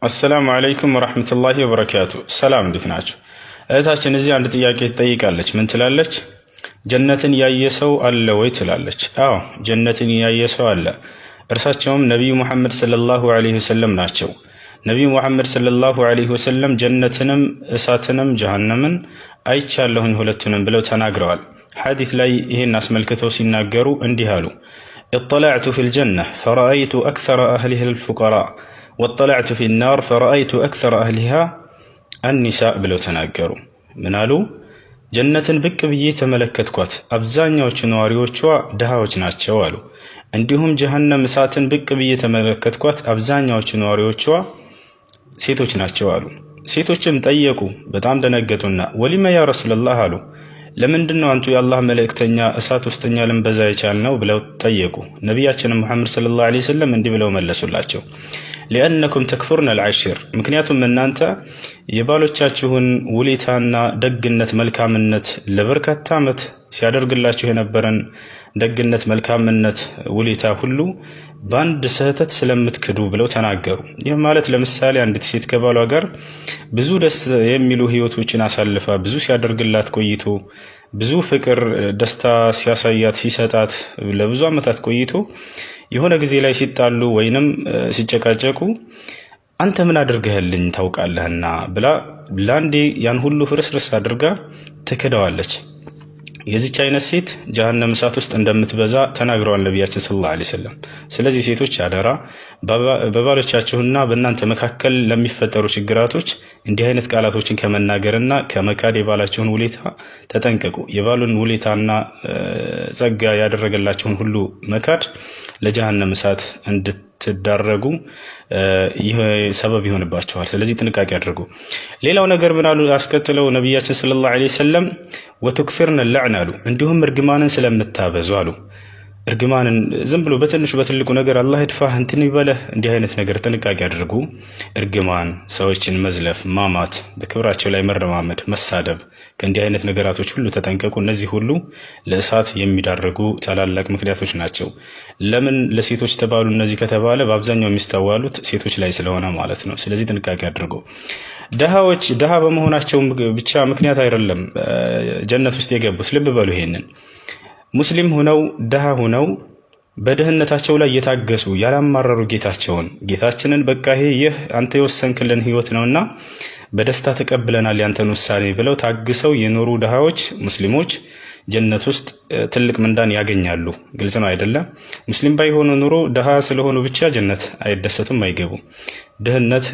አሰላሙ አለይኩም ወራህመቱላሂ ወበረካቱ። ሰላም እንዴት ናችሁ? እህታችን እዚህ አንድ ጥያቄ ትጠይቃለች። ምን ትላለች? ጀነትን ያየ ሰው አለ ወይ ትላለች። አዎ ጀነትን ያየ ሰው አለ። እርሳቸውም ነቢዩ ሙሐመድ ሰለላሁ ዐለይሂ ወሰለም ናቸው። ነቢዩ ሙሐመድ ሰለላሁ ዐለይሂ ወሰለም ጀነትንም እሳትንም ጀሃነምን አይቻለሁኝ ሁለቱንም ብለው ተናግረዋል። ሐዲስ ላይ ይህን አስመልክተው ሲናገሩ እንዲህ አሉ። اطلعت في الجنة فرأيت أكثر أهلها الفقراء واطلعت في النار فرأيت أكثر أهلها النساء ብለው ተናገሩ። ምን አሉ? ጀነትን ብቅ ብዬ ተመለከትኳት፣ አብዛኛዎቹ ነዋሪዎቿ ድሃዎች ናቸው አሉ። እንዲሁም ጀሃነም እሳትን ብቅ ብዬ ተመለከትኳት፣ አብዛኛዎቹ ነዋሪዎቿ ሴቶች ናቸው አሉ። ሴቶችም ጠየቁ፣ በጣም ደነገጡና ወሊመ ያ ረሱላህ አሉ። ለምንድነው አንቱ የአላህ መልእክተኛ እሳት ውስጥኛ ልንበዛ የቻልነው ብለው ጠየቁ። ነቢያችን ሙሐመድ ሰለላሁ ዐለይሂ ወሰለም እንዲህ ብለው መለሱላቸው። ሊአነኩም ተክፉርነ አልዓሽር፣ ምክንያቱም እናንተ የባሎቻችሁን ውለታና ደግነት መልካምነት ለበርካታ ዓመት ሲያደርግላችሁ የነበረን ደግነት መልካምነት ውለታ ሁሉ በአንድ ስህተት ስለምትክዱ ብለው ተናገሩ። ይህ ማለት ለምሳሌ አንዲት ሴት ከባሏ ጋር ብዙ ደስ የሚሉ ህይወቶችን አሳልፋ ብዙ ሲያደርግላት ቆይቶ ብዙ ፍቅር ደስታ ሲያሳያት ሲሰጣት ለብዙ ዓመታት ቆይቶ የሆነ ጊዜ ላይ ሲጣሉ ወይንም ሲጨቃጨቁ አንተ ምን አድርገህልኝ ታውቃለህና ብላ ላንዴ ያን ሁሉ ፍርስርስ አድርጋ ትክደዋለች። የዚች አይነት ሴት ጀሃነም እሳት ውስጥ እንደምትበዛ ተናግረዋል ነቢያችን ሰለላሁ ዐለይሂ ወሰለም። ስለዚህ ሴቶች አደራ በባሎቻችሁና በእናንተ መካከል ለሚፈጠሩ ችግራቶች እንዲህ አይነት ቃላቶችን ከመናገርና ከመካድ የባላችሁን ውለታ ተጠንቀቁ። የባሉን ውለታና ጸጋ ያደረገላችሁን ሁሉ መካድ ለጀሃነም እሳት እንድትዳረጉ ይህ ሰበብ ይሆንባችኋል። ስለዚህ ጥንቃቄ አድርጉ። ሌላው ነገር ምን አሉ አስከትለው ነቢያችን ሰለላሁ ዐለይሂ ወሰለም ወትክፊርነ ለዕን አሉ። እንዲሁም እርግማንን ስለምታበዙ አሉ። እርግማንን ዝም ብሎ በትንሹ በትልቁ ነገር አላህ ይድፋህ እንትን ይበለህ እንዲህ አይነት ነገር ጥንቃቄ አድርጉ። እርግማን፣ ሰዎችን መዝለፍ፣ ማማት፣ በክብራቸው ላይ መረማመድ፣ መሳደብ፣ ከእንዲህ አይነት ነገራቶች ሁሉ ተጠንቀቁ። እነዚህ ሁሉ ለእሳት የሚዳርጉ ታላላቅ ምክንያቶች ናቸው። ለምን ለሴቶች ተባሉ እነዚህ ከተባለ በአብዛኛው የሚስተዋሉት ሴቶች ላይ ስለሆነ ማለት ነው። ስለዚህ ጥንቃቄ አድርጉ። ድሃዎች ድሃ በመሆናቸው ብቻ ምክንያት አይደለም ጀነት ውስጥ የገቡት። ልብ በሉ ይሄንን ሙስሊም ሆነው ድሃ ሆነው በድህነታቸው ላይ የታገሱ ያላማረሩ ጌታችንን በቃ ይህ አንተ የወሰንክልን ህይወት ነውና በደስታ ተቀብለናል ያንተን ውሳኔ ብለው ታግሰው የኖሩ ድሃዎች ሙስሊሞች ጀነት ውስጥ ትልቅ ምንዳን ያገኛሉ። ግልጽ ነው አይደለም? ሙስሊም ባይሆኑ ኑሮ ድሃ ስለሆኑ ብቻ ጀነት አይደሰቱም፣ አይገቡም። ድህነት